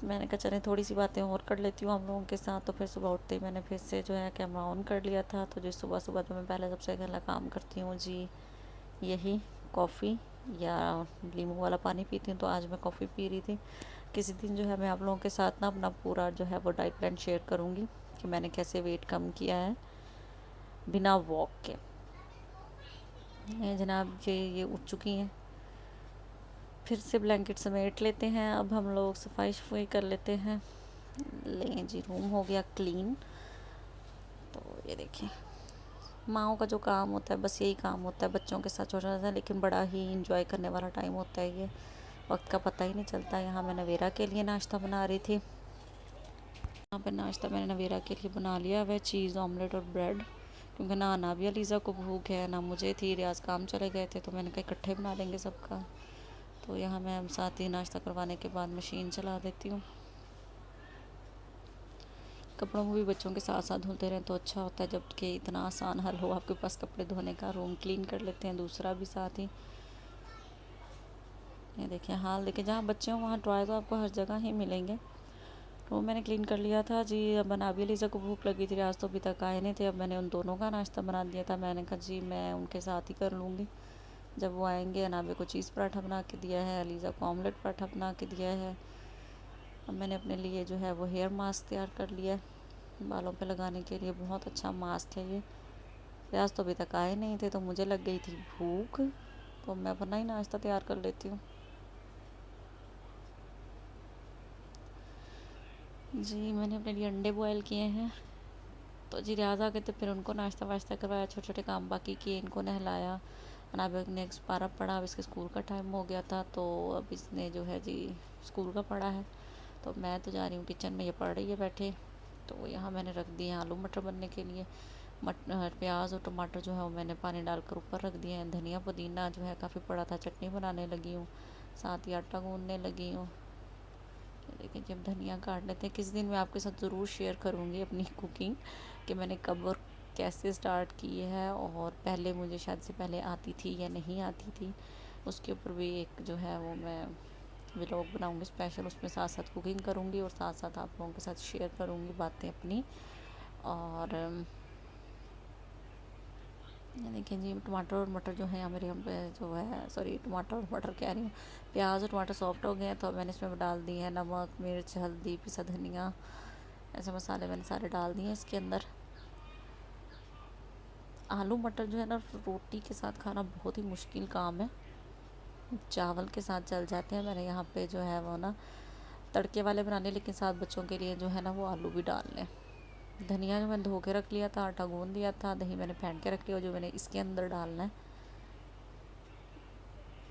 میں نے کہا چلیں تھوڑی سی باتیں اور کر لیتی ہوں آپ لوگوں کے ساتھ. تو پھر صبح اٹھتے ہی میں نے پھر سے جو ہے کیمرہ آن کر لیا تھا. تو جی صبح صبح تو میں پہلے سب سے پہلا کام کرتی ہوں جی یہی کافی یا لیمو والا پانی پیتی ہوں. تو آج میں کافی پی رہی تھی. کسی دن جو ہے میں آپ لوگوں کے ساتھ نا اپنا پورا جو ہے وہ ڈائٹ پلان شیئر کروں گی کہ میں نے کیسے ویٹ کم کیا ہے بنا واک کے. جناب جی یہ اٹھ چکی ہیں, پھر سے بلینکٹ سمیٹ لیتے ہیں. اب ہم لوگ صفائی شفائی کر لیتے ہیں. لیں جی روم ہو گیا کلین. تو یہ دیکھیں ماؤں کا جو کام ہوتا ہے بس یہی کام ہوتا ہے بچوں کے ساتھ چھوٹا سا, لیکن بڑا ہی انجوائے کرنے والا ٹائم ہوتا ہے. یہ وقت کا پتہ ہی نہیں چلتا. یہاں میں نویرا کے لیے ناشتہ بنا رہی تھی. یہاں پہ ناشتہ میں نے نویرا کے لیے بنا لیا ہے چیز آملیٹ اور بریڈ, کیونکہ نہ نابیہ لیزا کو بھوک ہے نہ مجھے تھی. ریاض کام چلے گئے تھے تو میں نے کہا اکٹھے بنا لیں گے سب کا. تو یہاں میں ساتھ ہی ناشتہ کروانے کے بعد مشین چلا دیتی ہوں. کپڑوں کو بھی بچوں کے ساتھ ساتھ دھلتے رہیں تو اچھا ہوتا ہے, جب کہ اتنا آسان حل ہو آپ کے پاس کپڑے دھونے کا. روم کلین کر لیتے ہیں دوسرا بھی ساتھ ہی. یہ دیکھیں حال دیکھیں, جہاں بچے ہوں وہاں ٹوائے تو آپ کو ہر جگہ ہی ملیں گے. روم میں نے کلین کر لیا تھا جی. اب نابیہ لیزا کو بھوک لگی تھی, ریاض تو ابھی تک آئے نہیں تھے. اب میں نے ان دونوں کا ناشتہ بنا دیا تھا. میں نے کہا جی میں ان کے ساتھ ہی کر لوں گی جب وہ آئیں گے. نابیہ کو چیز پراٹھا بنا کے دیا ہے, لیزا کو آملیٹ پراٹھا بنا کے دیا ہے. اب میں نے اپنے لیے جو ہے وہ ہیئر ماسک تیار کر لیا ہے بالوں پہ لگانے کے لیے. بہت اچھا ماسک ہے یہ. ریاض تو ابھی تک آئے نہیں تھے تو مجھے لگ گئی تھی بھوک, تو میں اپنا ہی ناشتہ تیار کر لیتی ہوں. جی میں نے اپنے لیے انڈے بوائل کیے ہیں. تو جی ریاض آ گئے تو پھر ان کو ناشتہ واشتہ کروایا, چھوٹے چھوٹے کام باقی کیے, ان کو نہلایا. نابیہ نے پارا پڑھا, اب اس کے اسکول کا ٹائم ہو گیا تھا تو اب اس نے جو ہے جی اسکول کا پڑھا ہے. تو میں تو جا رہی ہوں کچن میں, یہ پڑھ رہی ہے بیٹھے. تو یہاں میں نے رکھ دیے ہیں آلو مٹر بننے کے لیے. پیاز اور ٹماٹر جو ہے وہ میں نے پانی ڈال کر اوپر رکھ دیے ہیں. دھنیا پودینہ جو ہے کافی پڑا تھا, چٹنی بنانے لگی ہوں, ساتھ ہی آٹا گوندنے لگی ہوں. لیکن جب دھنیا کاٹ لیتے ہیں, کسی دن میں آپ کے ساتھ ضرور شیئر کروں گی اپنی کوکنگ کہ میں نے کب اور کیسے سٹارٹ کی ہے, اور پہلے مجھے شاید سے پہلے آتی تھی یا نہیں آتی تھی. اس کے اوپر بھی ایک جو ہے وہ میں ولاگ بناؤں گی اسپیشل. اس میں ساتھ ساتھ کوکنگ کروں گی اور ساتھ ساتھ آپ لوگوں کے ساتھ شیئر کروں گی باتیں اپنی. اور دیکھیں جی ٹماٹر اور مٹر جو ہیں میرے یہاں پہ جو ہے, سوری ٹماٹر اور مٹر کہہ رہی ہوں, پیاز اور ٹماٹر سافٹ ہو گئے ہیں. تو میں نے اس میں ڈال دی ہے نمک, مرچ, ہلدی, پسا دھنیا, ایسے مسالے میں نے سارے ڈال دیے ہیں اس کے اندر. آلو مٹر جو ہے نا روٹی کے ساتھ کھانا بہت ہی مشکل کام ہے. چاول کے ساتھ چل جاتے ہیں. میں نے یہاں پہ جو ہے وہ نا تڑکے والے بنانے, لیکن ساتھ بچوں کے لیے جو ہے نا وہ آلو بھی ڈال لیں. دھنیا جو میں نے دھو کے رکھ لیا تھا, آٹا گوندھ دیا تھا, دہی میں نے پھینٹ کے رکھ لیا, جو میں نے اس کے اندر ڈالنا ہے.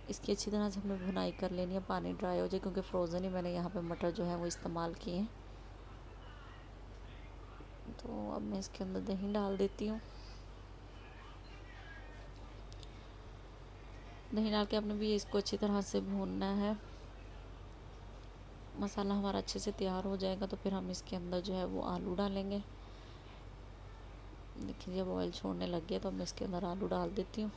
اس کی اچھی طرح سے ہمیں بھنائی کر لینی ہے, پانی ڈرائی ہو جائے, کیونکہ فروزن ہی میں نے یہاں پہ مٹر جو ہے وہ استعمال کیے ہیں. تو اب میں اس کے اندر دہی ڈال دیتی ہوں. دہی ڈال کے آپ نے بھی اس کو اچھی طرح سے بھوننا ہے. مسالہ ہمارا اچھے سے تیار ہو جائے گا تو پھر ہم اس کے اندر جو ہے وہ آلو ڈالیں گے. دیکھیے جب آئل چھوڑنے لگ گیا تو میں اس کے اندر آلو ڈال دیتی ہوں.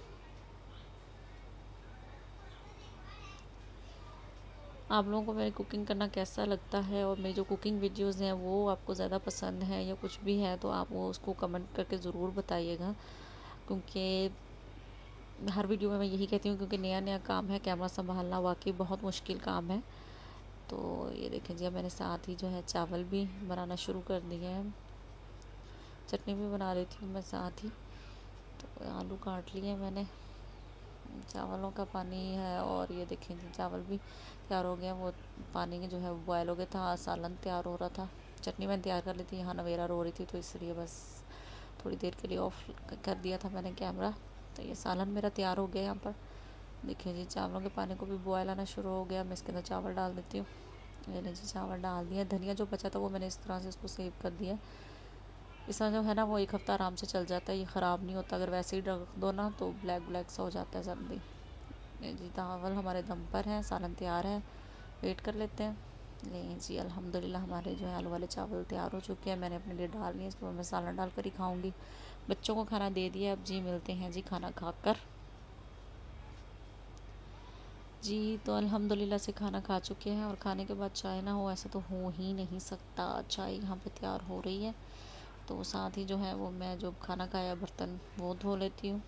آپ لوگوں کو میری کوکنگ کرنا کیسا لگتا ہے, اور میری جو کوکنگ ویڈیوز ہیں وہ آپ کو زیادہ پسند ہیں یا کچھ بھی ہے, تو آپ وہ اس کو کمنٹ کر کے ضرور بتائیے گا. کیونکہ ہر ویڈیو میں یہی کہتی ہوں, کیونکہ نیا نیا کام ہے, کیمرہ سنبھالنا واقعی بہت مشکل کام ہے. تو یہ دیکھیں جی اب میں نے ساتھ ہی جو ہے چاول بھی بنانا شروع کر دیے ہیں. چٹنی بھی بنا رہی تھی میں ساتھ ہی. تو آلو کاٹ لیے میں نے, چاولوں کا پانی ہے, اور یہ دیکھیں جی چاول بھی تیار ہو گیا. وہ پانی جو ہے بوائل ہو گیا تھا, سالن تیار ہو رہا تھا. چٹنی میں نے تیار کر لی تھی, یہاں نویرا رو رہی تھی تو اس لیے بس تھوڑی دیر کے لیے آف کر دیا تھا میں نے کیمرہ. تو یہ سالن میرا تیار ہو گیا. یہاں پر دیکھیں جی چاولوں کے پانی کو بھی بوائل آنا شروع ہو گیا. میں اس کے اندر چاول ڈال دیتی ہوں. میں نے جی چاول ڈال دیا. دھنیا جو بچا تھا وہ میں نے اس طرح سے اس کو سیو کر دیا. اس طرح جو ہے نا وہ ایک ہفتہ آرام سے چل جاتا ہے, یہ خراب نہیں ہوتا. اگر ویسے ہی رکھ دو نا تو بلیک بلیک سا ہو جاتا ہے جلدی. جی چاول ہمارے دم پر ہیں, سالن تیار ہے, ویٹ کر لیتے ہیں. نہیں جی الحمدللہ ہمارے جو ہے آلو والے چاول تیار ہو چکے ہیں. میں نے اپنے لیے ڈال لیے, اس کے بعد میں سالن ڈال کر ہی کھاؤں گی. بچوں کو کھانا دے دیا. اب جی ملتے ہیں جی کھانا کھا کر. جی تو الحمدللہ سے کھانا کھا چکے ہیں، اور کھانے کے بعد چائے نہ ہو ایسا تو ہو ہی نہیں سکتا۔ چائے یہاں پہ تیار ہو رہی ہے، تو ساتھ ہی جو ہے وہ میں جو کھانا کھایا برتن وہ دھو لیتی ہوں۔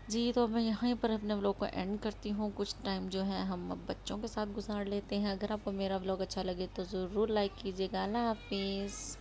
جی تو میں یہیں پر اپنے ولاگ کو اینڈ کرتی ہوں۔ کچھ ٹائم جو ہے ہم اب بچوں کے ساتھ گزار لیتے ہیں۔ اگر آپ کو میرا ولاگ اچھا لگے تو ضرور لائک کیجیے گا۔ اللہ حافظ۔